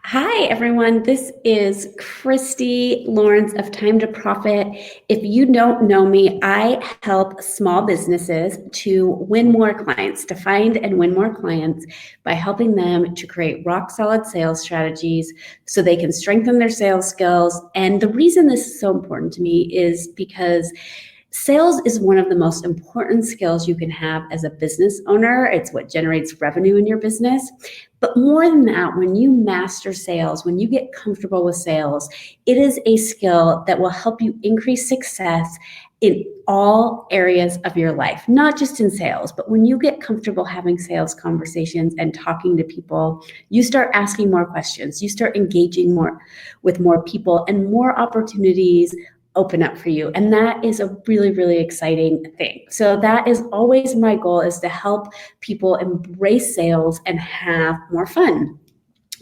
Hi, everyone. This is Christy Lawrence of Time to Profit. If you don't know me, I help small businesses to win more clients, to find and win more clients by helping them to create rock solid sales strategies so they can strengthen their sales skills. And the reason this is so important to me is because sales is one of the most important skills you can have as a business owner. It's what generates revenue in your business. But more than that, when you master sales, when you get comfortable with sales, it is a skill that will help you increase success in all areas of your life, not just in sales, but when you get comfortable having sales conversations and talking to people, you start asking more questions, you start engaging more with more people, and more opportunities open up for you. And that is a really, really exciting thing. So that is always my goal, is to help people embrace sales and have more fun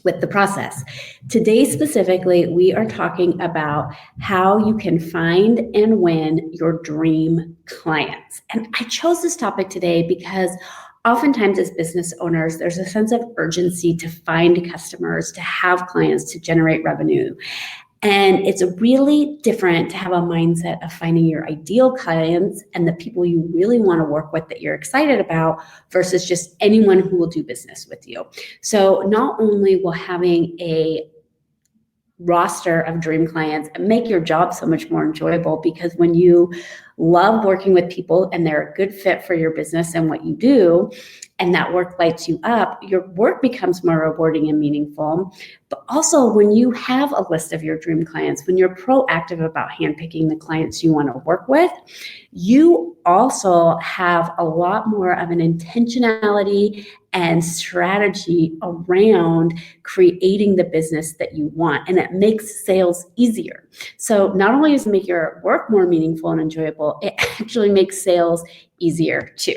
with the process. Today specifically, we are talking about how you can find and win your dream clients. And I chose this topic today because oftentimes as business owners, there's a sense of urgency to find customers, to have clients, to generate revenue. And it's really different to have a mindset of finding your ideal clients and the people you really want to work with that you're excited about versus just anyone who will do business with you. So not only will having a roster of dream clients make your job so much more enjoyable, because when you love working with people and they're a good fit for your business and what you do, and that work lights you up, your work becomes more rewarding and meaningful. But also when you have a list of your dream clients, when you're proactive about handpicking the clients you want to work with, you also have a lot more of an intentionality and strategy around creating the business that you want. And it makes sales easier. So not only does it make your work more meaningful and enjoyable, it actually makes sales easier too.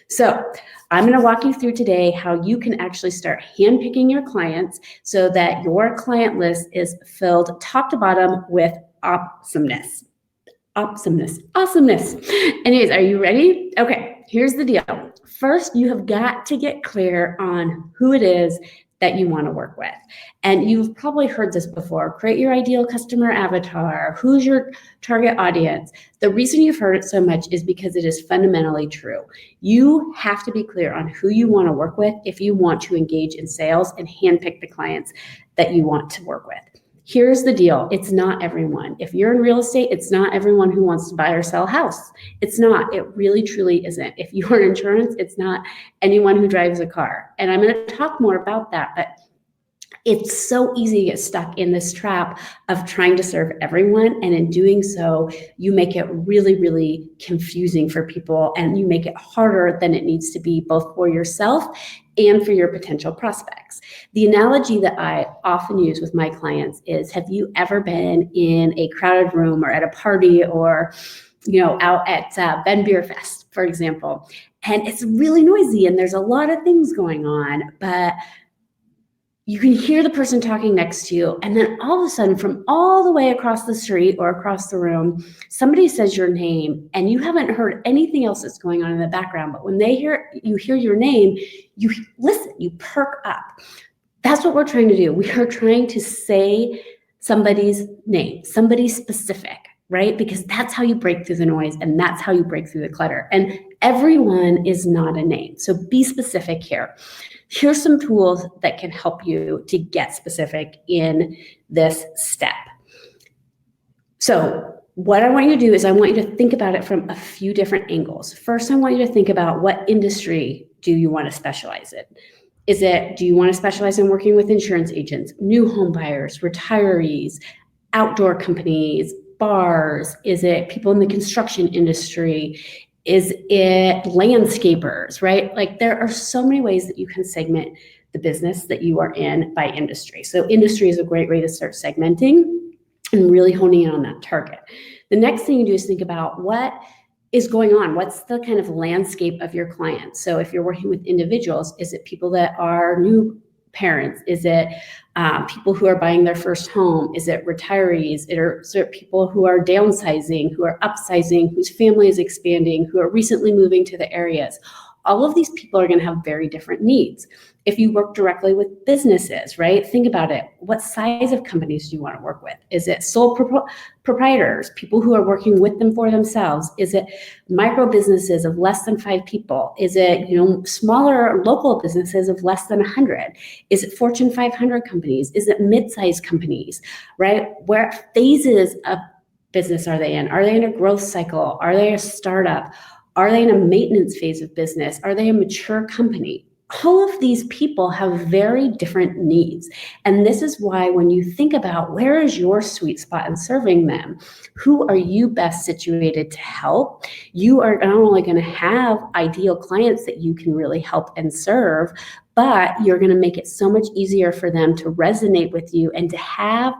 So I'm going to walk you through today how you can actually start handpicking your clients so that your client list is filled top to bottom with awesomeness. Awesomeness. Anyways, are you ready? Okay, here's the deal. First, you have got to get clear on who it is that you want to work with. And you've probably heard this before. Create your ideal customer avatar. Who's your target audience? The reason you've heard it so much is because it is fundamentally true. You have to be clear on who you want to work with if you want to engage in sales and handpick the clients that you want to work with. Here's the deal. It's not everyone. If you're in real estate, it's not everyone who wants to buy or sell a house. It's not. It really, truly isn't. If you're in insurance, it's not anyone who drives a car. And I'm going to talk more about that, but it's so easy to get stuck in this trap of trying to serve everyone. And in doing so, you make it really, really confusing for people, and you make it harder than it needs to be, both for yourself and for your potential prospects. The analogy that I often use with my clients is, have you ever been in a crowded room or at a party or, out at Ben Beer Fest, for example, and it's really noisy and there's a lot of things going on, but you can hear the person talking next to you, and then all of a sudden, from all the way across the street or across the room, somebody says your name, and you haven't heard anything else that's going on in the background. But when you hear your name, you listen, you perk up. That's what we're trying to do. We are trying to say somebody's name, somebody specific, right? Because that's how you break through the noise, and that's how you break through the clutter. And everyone is not a name. So be specific here. Here's some tools that can help you to get specific in this step. So what I want you to do is I want you to think about it from a few different angles. First, I want you to think about, what industry do you want to specialize in? Do you want to specialize in working with insurance agents, new home buyers, retirees, outdoor companies, bars? Is it people in the construction industry? Is it landscapers, right? Like, there are so many ways that you can segment the business that you are in by industry. So industry is a great way to start segmenting and really honing in on that target. The next thing you do is think about what is going on. What's the kind of landscape of your clients? So if you're working with individuals, is it people that are new parents? Is it people who are buying their first home? Is it retirees? Is it people who are downsizing, who are upsizing, whose family is expanding, who are recently moving to the areas? All of these people are going to have very different needs. If you work directly with businesses, right? Think about it. What size of companies do you want to work with? Is it sole proprietors, people who are working with them for themselves? Is it micro businesses of less than 5 people? Is it, smaller local businesses of less than 100? Is it Fortune 500 companies? Is it mid-sized companies, right? Where phases of business are they in? Are they in a growth cycle? Are they a startup? Are they in a maintenance phase of business? Are they a mature company? All of these people have very different needs. And this is why when you think about where is your sweet spot in serving them, who are you best situated to help, you are not only going to have ideal clients that you can really help and serve, but you're going to make it so much easier for them to resonate with you and to have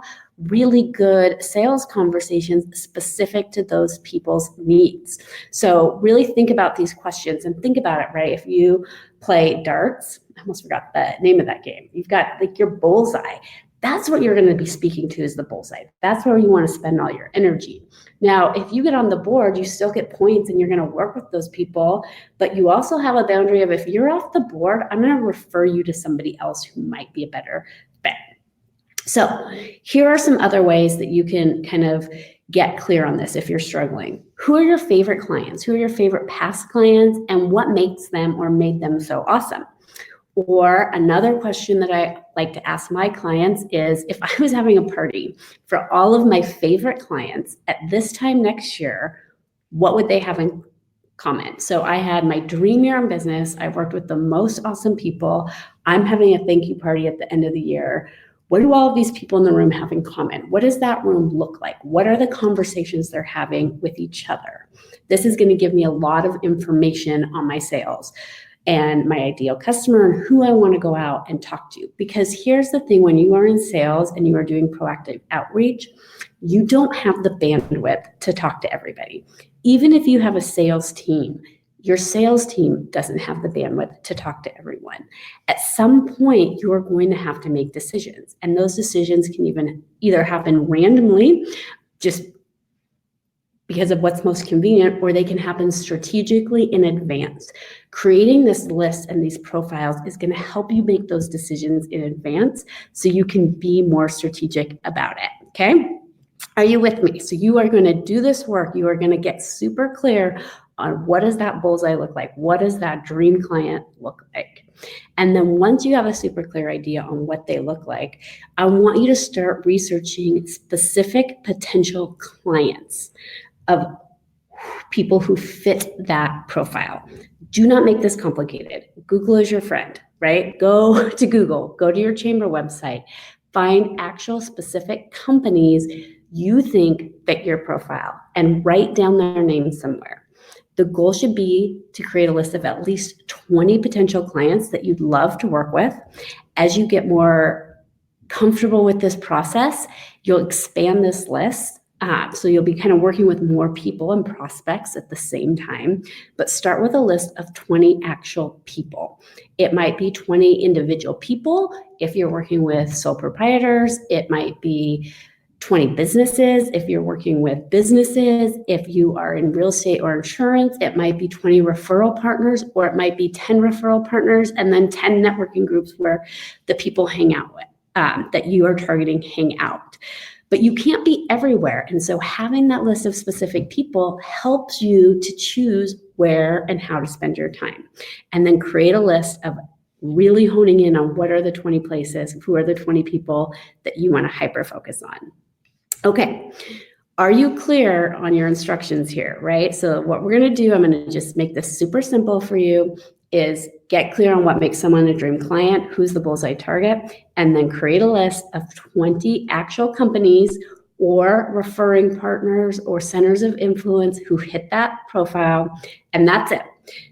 really good sales conversations specific to those people's needs. So really think about these questions and think about it, right? If you play darts, I almost forgot the name of that game. You've got like your bullseye. That's what you're going to be speaking to is the bullseye. That's where you want to spend all your energy. Now, if you get on the board, you still get points and you're going to work with those people, but you also have a boundary of if you're off the board, I'm going to refer you to somebody else who might be a better bet. So here are some other ways that you can kind of get clear on this if you're struggling. Who are your favorite clients? Who are your favorite past clients? And what makes them or made them so awesome? Or another question that I like to ask my clients is, if I was having a party for all of my favorite clients at this time next year, what would they have in common? So I had my dream year in business. I've worked with the most awesome people. I'm having a thank you party at the end of the year. What do all of these people in the room have in common? What does that room look like? What are the conversations they're having with each other? This is going to give me a lot of information on my sales and my ideal customer and who I want to go out and talk to. Because here's the thing, when you are in sales and you are doing proactive outreach, you don't have the bandwidth to talk to everybody. Even if you have a sales team, your sales team doesn't have the bandwidth to talk to everyone. At some point, you are going to have to make decisions. And those decisions can either happen randomly, just because of what's most convenient, or they can happen strategically in advance. Creating this list and these profiles is going to help you make those decisions in advance so you can be more strategic about it, okay? Are you with me? So you are going to do this work. You are going to get super clear on what does that bullseye look like? What does that dream client look like? And then once you have a super clear idea on what they look like, I want you to start researching specific potential clients of people who fit that profile. Do not make this complicated. Google is your friend, right? Go to Google, go to your chamber website, find actual specific companies you think fit your profile and write down their names somewhere. The goal should be to create a list of at least 20 potential clients that you'd love to work with. As you get more comfortable with this process, you'll expand this list. So you'll be kind of working with more people and prospects at the same time, but start with a list of 20 actual people. It might be 20 individual people. If you're working with sole proprietors, it might be 20 businesses. If you're working with businesses, if you are in real estate or insurance, it might be 20 referral partners, or it might be 10 referral partners and then 10 networking groups where the people hang out with, that you are targeting hang out. But you can't be everywhere. And so having that list of specific people helps you to choose where and how to spend your time. And then create a list of really honing in on what are the 20 places, who are the 20 people that you want to hyper focus on. Okay, are you clear on your instructions here, right? So what we're going to do, I'm going to just make this super simple for you, is get clear on what makes someone a dream client, who's the bullseye target, and then create a list of 20 actual companies or referring partners or centers of influence who hit that profile, and that's it.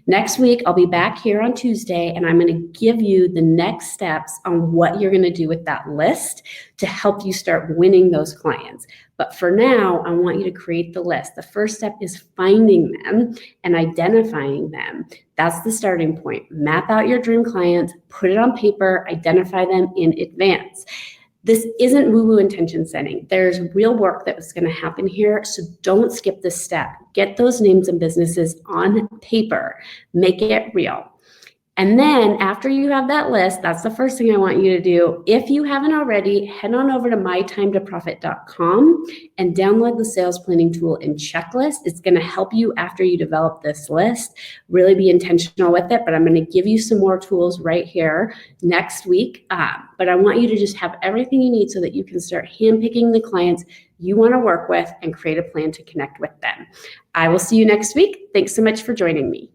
Next week, I'll be back here on Tuesday, and I'm going to give you the next steps on what you're going to do with that list to help you start winning those clients. But for now, I want you to create the list. The first step is finding them and identifying them. That's the starting point. Map out your dream clients, put it on paper, identify them in advance. This isn't woo-woo intention setting. There's real work that was going to happen here, so don't skip this step. Get those names and businesses on paper. Make it real. And then after you have that list, that's the first thing I want you to do. If you haven't already, head on over to mytimetoprofit.com and download the sales planning tool and checklist. It's going to help you after you develop this list. Really be intentional with it, but I'm going to give you some more tools right here next week. But I want you to just have everything you need so that you can start handpicking the clients you want to work with and create a plan to connect with them. I will see you next week. Thanks so much for joining me.